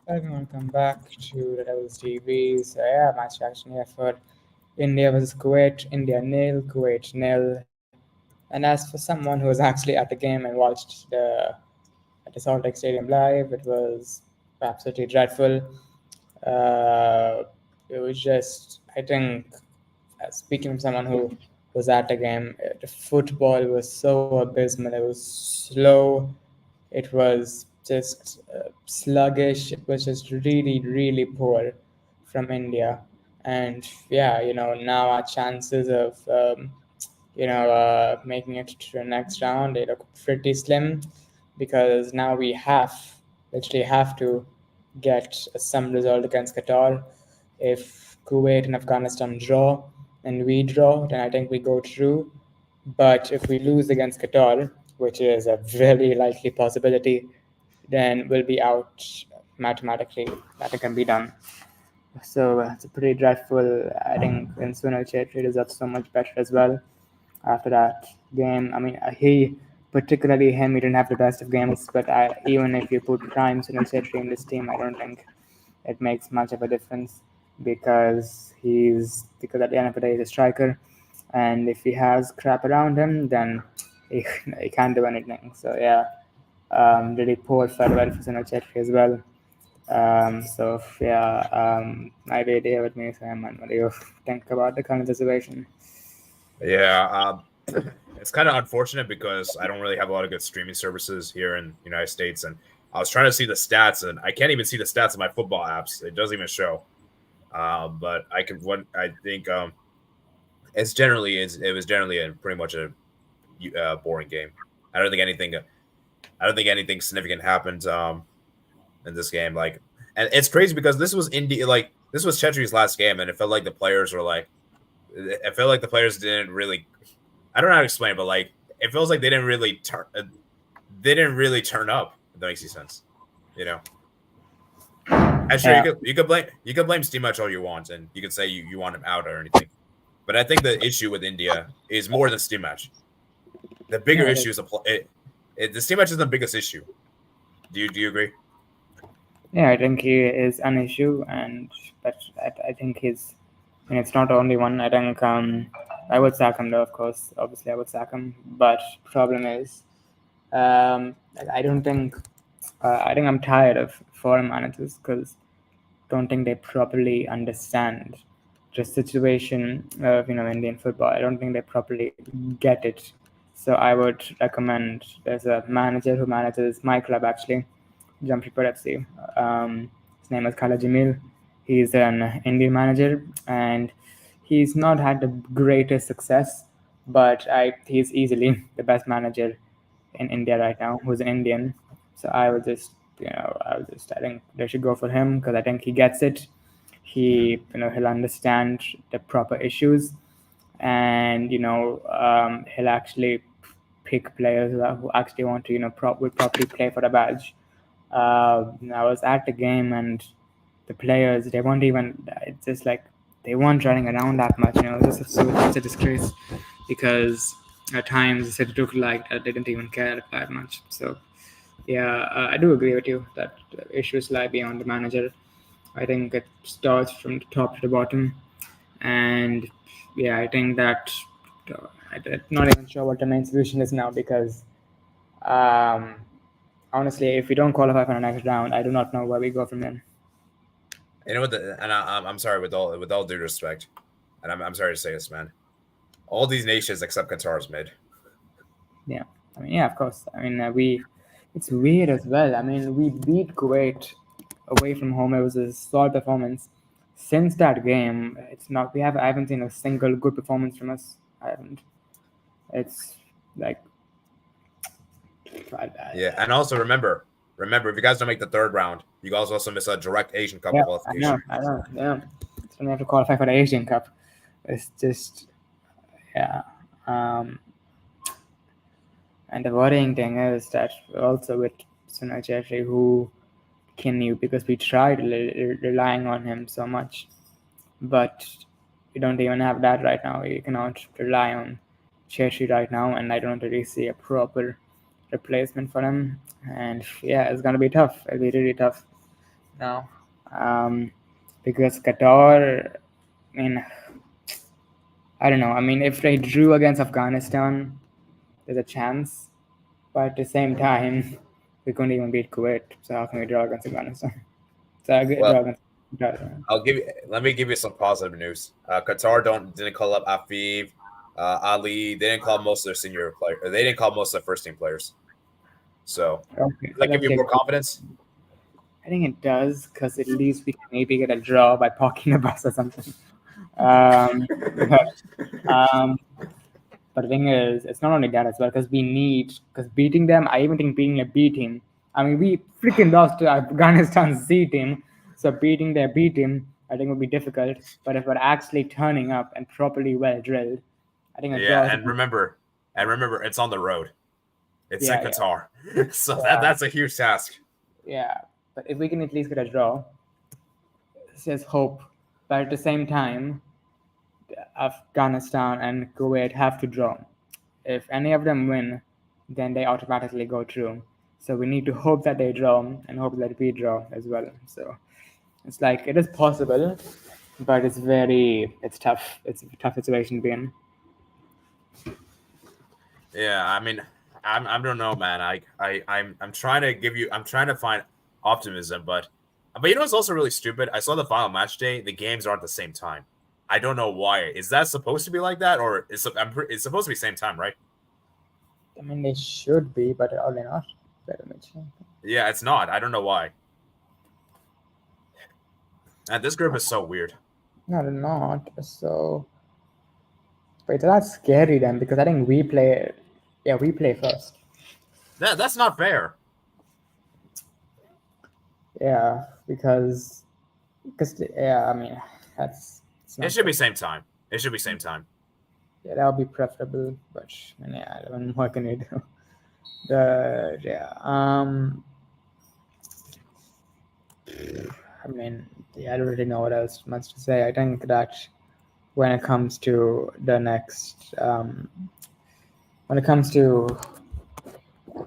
Welcome back to the Devils TV. So yeah, match action here for India versus Kuwait. India nil, Kuwait nil. And as for someone who was actually at the game and watched at the Salt Lake Stadium live, it was absolutely dreadful. Uh, it was just, I think, speaking from someone who was at the game, the football was so abysmal. It was slow. It was just sluggish. It was just really, really poor from India. And yeah, now our chances of making it to the next round, they look pretty slim because now we literally have to get some result against Qatar. If Kuwait and Afghanistan draw and we draw, then I think we go through. But if we lose against Qatar, which is a very likely possibility, then we'll be out mathematically. Nothing can be done. So it's a pretty dreadful. I think Sunil Chetri deserves so much better as well after that game. I mean, particularly him, he didn't have the best of games, but even if you put Prime Sunil Chetri in this team, I don't think it makes much of a difference because at the end of the day, he's a striker, and if he has crap around him, then he, he can't do anything. So yeah, really poor farewell for Sunil Chetri as well. So yeah, I really here with me, Sam. And what do you think about the current situation? Yeah, it's kind of unfortunate because I don't really have a lot of good streaming services here in the United States, and I was trying to see the stats, and I can't even see the stats of my football apps. It doesn't even show. But I could. What I think it was generally a pretty much a boring game. I don't think anything. I don't think anything significant happened in this game. Like, and it's crazy because this was India. Like, this was Chetri's last game, and it felt like the players were like. It felt like the players didn't really. I don't know how to explain, but like it feels like they didn't really turn. They didn't really turn up. If that makes any sense, you know. And sure, Yeah, you could blame Steve much all you want, and you could say you want him out or anything. But I think the issue with India is more than Steve match. The bigger yeah, issue is the Steve match is the biggest issue. Do you agree? yeah. I think he is an issue, and but I think he's. I mean, it's not the only one. I think I would sack him though, of course. Obviously, I would sack him. But problem is, I don't think. I think I'm tired of foreign managers because don't think they properly understand the situation of Indian football. I don't think they properly get it. So I would recommend there's a manager who manages my club actually, Jamshedpur FC. His name is Khala Jamil. He's an Indian manager and he's not had the greatest success, but he's easily the best manager in India right now, who's an Indian. So I think they should go for him because I think he gets it. He'll understand the proper issues, and he'll actually pick players who actually want to, will properly play for the badge. I was at the game and the players, they weren't even, it's just like, they weren't running around that much, it was just such a disgrace because at times it looked like they didn't even care that much. So yeah, I do agree with you that issues lie beyond the manager. I think it starts from the top to the bottom, and yeah, I think that I'm not even sure what the main solution is now because um, honestly, if we don't qualify for the next round, I do not know where we go from then. You know what? I'm sorry with all due respect, and I'm sorry to say this, man. All these nations except Qatar is mid. Yeah, I mean, yeah, of course. I mean, it's weird as well. I mean, we beat Kuwait away from home. It was a solid performance. Since that game, it's not. I haven't seen a single good performance from us. I haven't. It's like, Yeah, and also remember if you guys don't make the third round, you guys also miss a direct Asian Cup yeah, qualification. I know, yeah. So we have to qualify for the Asian Cup. It's just, yeah. Um, and the worrying thing is that also with Sunil Chetri, who can you, because we tried relying on him so much, but we don't even have that right now. We cannot rely on Chetri right now, and I don't really see a proper replacement for him. And yeah, it's gonna be tough. It'll be really tough. No, um, because Qatar. I mean, I don't know. I mean, if they drew against Afghanistan, there's a chance. But at the same time, we couldn't even beat Kuwait. So how can we draw against Afghanistan? So I Well, draw against Qatar. I'll give you. Let me give you some positive news. Qatar don't didn't call up Afif, Ali. They didn't call most of their senior players. They didn't call most of their first team players. So Okay, does that give you okay. more confidence? I think it does because at least we can maybe get a draw by parking the bus or something. Um, but, um, but the thing is, it's not only that as well because we need because beating them. I even think beating a B team. I mean, we freaking lost to Afghanistan's C team, so beating their B team, I think would be difficult. But if we're actually turning up and properly well drilled, I think a Yeah, draw is. and remember, it's on the road. It's in Yeah, yeah, Qatar, so yeah, that's a huge task. yeah. But if we can at least get a draw, there's hope. But at the same time, Afghanistan and Kuwait have to draw. If any of them win, then they automatically go through. So we need to hope that they draw and hope that we draw as well. So it's like it is possible, but it's tough. It's a tough situation to be in. Yeah, I mean, I don't know, man. I'm trying to give you. I'm trying to find optimism, but you know what's also really stupid? I saw the final match day. The games are at the same time. I don't know why. Is that supposed to be like that, or it's supposed to be same time, right? I mean, they should be, but are they not? Very much. Yeah, it's not. I don't know why. And this group is so weird. No, they're not. So, wait, that's scary then because I think we play. Yeah, we play first. That's not fair. Yeah, because yeah, I mean that's it's It not should good. be same time. It should be same time. Yeah, that would be preferable, but I mean, yeah, I mean, what can you do? The yeah, I mean, yeah, I don't really know what else much to say. I think that when it comes to the next, when it comes to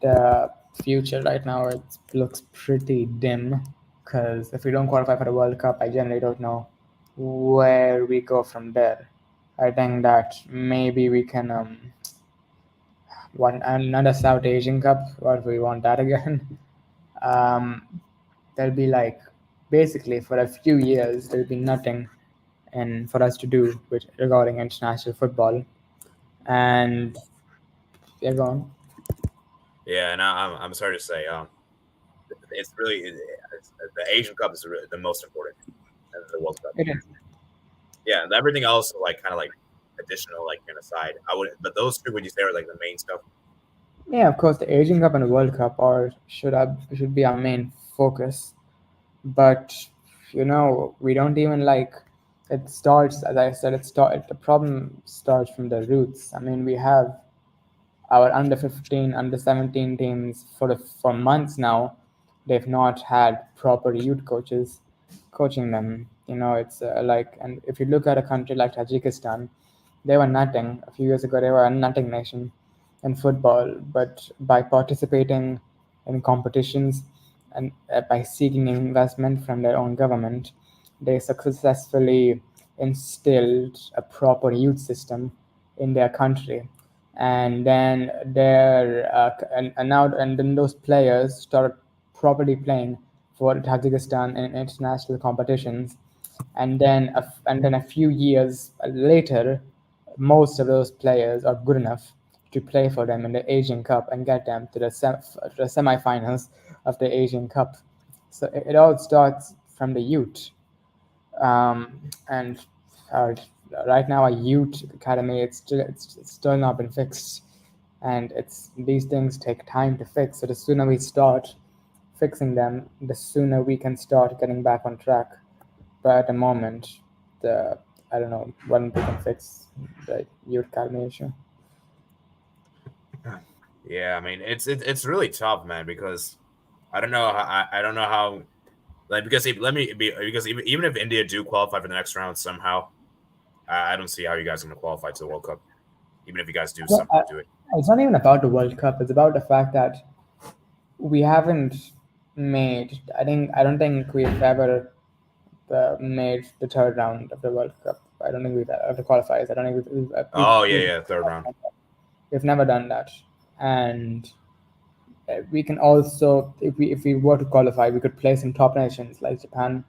the future right now, it looks pretty dim. Because if we don't qualify for the World Cup, I generally don't know where we go from there. I think that maybe we can want another South Asian Cup, or if we want that again. Um, there'll be like basically for a few years there'll be nothing and for us to do with regarding international football. And yeah, go on. Yeah, and I'm sorry to say, it's really the Asian Cup is the most important and the World Cup. It is. Yeah, and everything else like kind of like additional like kind of side. I would, but those two would you say are like the main stuff? Yeah, of course, the Asian Cup and the World Cup are should be our main focus. But we don't even like it starts as I said the problem starts from the roots. I mean, we have our under 15 under 17 teams for months now. They've not had proper youth coaches coaching them. It's like, and if you look at a country like Tajikistan, they were nothing a few years ago. They were a nothing nation in football, but by participating in competitions and by seeking investment from their own government, they successfully instilled a proper youth system in their country. And then and now and then those players started properly playing for Tajikistan in international competitions, and then a few years later, most of those players are good enough to play for them in the Asian Cup and get them to the semifinals of the Asian Cup. So it all starts from the youth, um, and uh, right now our youth academy it's still not been fixed, and it's these things take time to fix. So the sooner we start fixing them, the sooner we can start getting back on track. But at the moment, the I don't know when we can fix the youth academy issue. Yeah, I mean it's really tough, man, because I don't know how I don't know how like because let me be because even if India do qualify for the next round somehow, I don't see how you guys are going to qualify to the World Cup, even if you guys do Well, somehow do it. it's not even about the World Cup. It's about the fact that we haven't. made. I don't think we've ever made the third round of the World Cup. I don't think we've of the qualifiers. I don't think Oh yeah, yeah, third round. we've never done that. And we can also, if we were to qualify, we could play some top nations like Japan,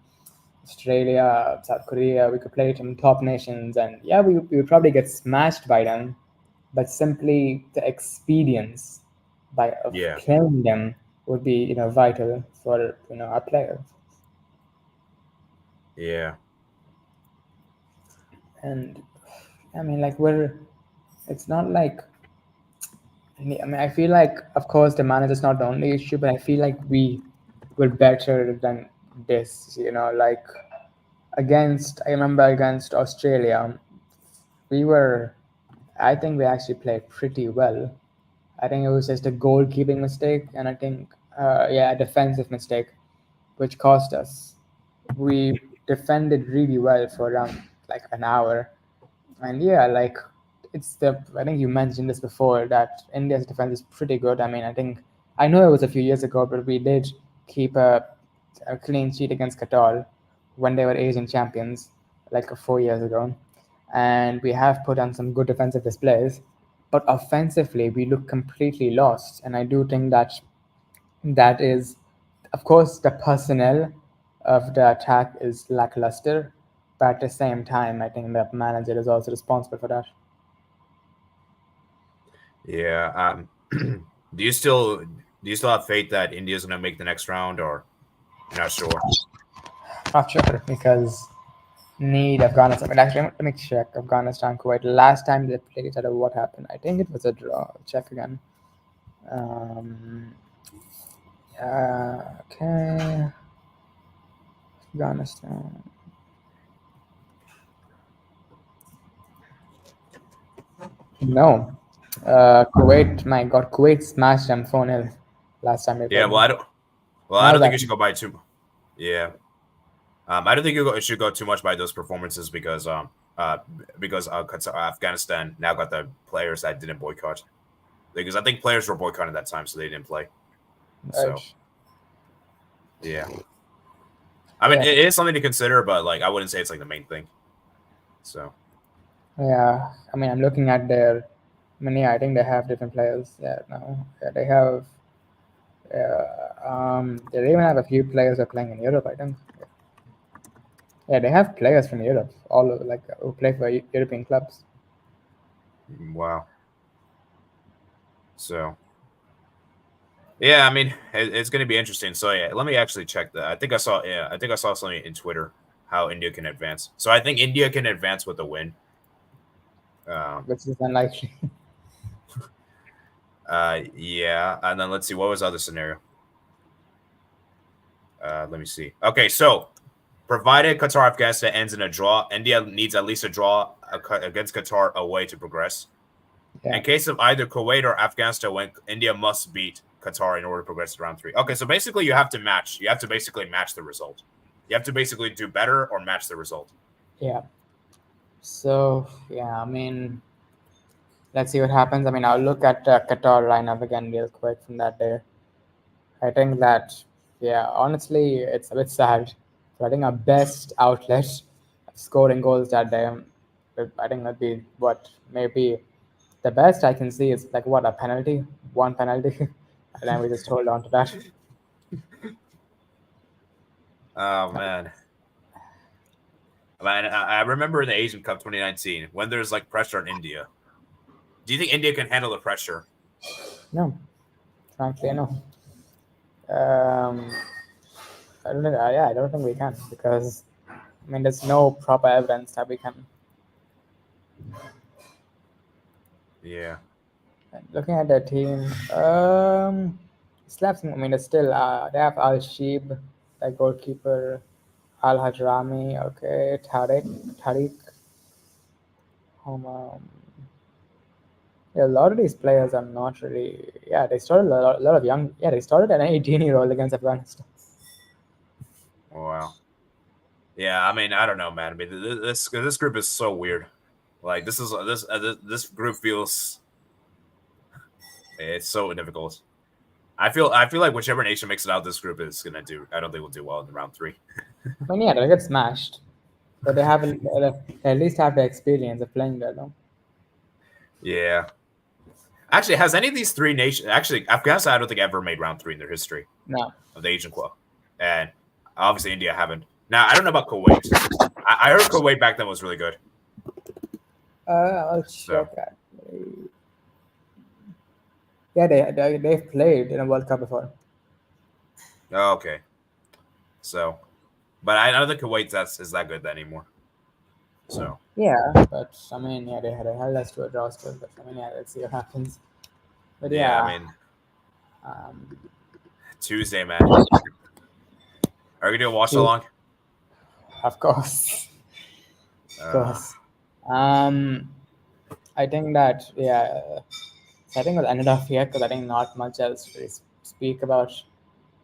Australia, South Korea. We could play some top nations, and yeah, we would probably get smashed by them. But simply the experience by of Yeah, playing them would be vital for our players. yeah, And I mean, like we're it's not like I mean, I feel like, of course, the manager's not the only issue, but I feel like we were better than this. Like I remember against Australia, we were. I think we actually played pretty well. I think it was just a goalkeeping mistake, and I think, yeah, a defensive mistake, which cost us. We defended really well for around like an hour, and yeah, like it's the I think you mentioned this before that India's defense is pretty good. I mean, I know it was a few years ago, but we did keep a clean sheet against Qatar when they were Asian champions, like 4 years ago, and we have put on some good defensive displays. But offensively, we look completely lost, and I do think that is, of course, the personnel of the attack is lackluster, but at the same time, I think the manager is also responsible for that. yeah. Do you still have faith that India's gonna make the next round, or you're not sure? Not sure because need Afghanistan. But actually, let me check Afghanistan, Kuwait. Last time they played each other, what happened? I think it was a draw. Check again. Um, okay, Afghanistan. No, Kuwait. My God, Kuwait smashed them 4-0 last time they Yeah. played Well, them. I don't. Well, I Now don't think that you should go by too. Yeah. I don't think you should go too much by those performances uh, Afghanistan now got the players that didn't boycott, because I think players were boycotting that time, so they didn't play. right. So yeah, I mean Yeah, it is something to consider, but like I wouldn't say it's like the main thing. So yeah. I mean, I'm looking at their. I mean, yeah, I think they have different players. Yeah, no, yeah, they have. They even have a few players who are playing in Europe. I think. Yeah, they have players from Europe, all like who play for European clubs. wow. So yeah, I mean it's going to be interesting. So yeah, let me actually check that. I think I saw something in Twitter how India can advance. So I think India can advance with a win. Um, Which is unlikely. yeah, and then let's see what was the other scenario. Let me see. Okay, so provided Qatar Afghanistan ends in a draw, India needs at least a draw against Qatar away to progress. Yeah, In case of either Kuwait or Afghanistan win, India must beat Qatar in order to progress to round three. Okay, so basically you have to match. You have to basically match the result. You have to basically do better or match the result. yeah. So yeah, I mean, let's see what happens. I mean, I'll look at Qatar lineup again real quick from that day. I think that, yeah, honestly, it's a bit sad. So I think our best outlet of scoring goals that day, I think that'd be what maybe the best I can see is like what a penalty, one penalty, and then we just hold on to that. Oh man, I remember in the Asian Cup 2019 when there's like pressure on India. Do you think India can handle the pressure? No, frankly, no. Um, I don't think, yeah, I don't think we can because I mean, there's no proper evidence that we can. Yeah, Looking at their team, Slaps. I mean, it's still they have Al Sheeb, the goalkeeper, Al Hajrami. Okay, Tariq. Yeah, a lot of these players are not really. Yeah, they started a lot of young. Yeah, they started an 18-year-old against Afghanistan. wow. Yeah, I mean, I don't know, man. I mean, this group is so weird. Like this group feels it's so difficult. I feel like whichever nation makes it out of this group is gonna do. I don't think we'll do well in round three. I mean, yeah, they'll get smashed, but they at least have the experience of playing there, though. Yeah. Actually, has any of these three nations? Actually, Afghanistan, I don't think ever made round three in their history No. of the Asian Club, and obviously India haven't. Now I don't know about Kuwait. I heard Kuwait back then was really good. I'll So check that. Yeah, they've played in a World Cup before. okay. So, but I don't think Kuwait is that good anymore. So Yeah, but I mean, yeah, they held us to a draw still. But I mean, yeah, let's see what happens. But yeah, I yeah, mean um, Tuesday, man. Are we gonna watch to, along? of course, of Uh, course. Um, I think that yeah, so I think we'll end it off here because I think not much else to speak about.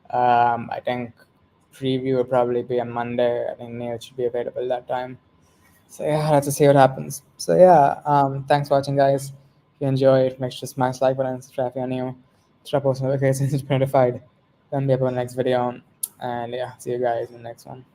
I think preview will probably be on Monday. I think Neil should be available that time. So yeah, let's just see what happens. So yeah, thanks for watching, guys. If you enjoyed, make sure to smash like button, subscribe if you're new, start post notifications to be notified when we upload the next video. And yeah, see you guys in the next one.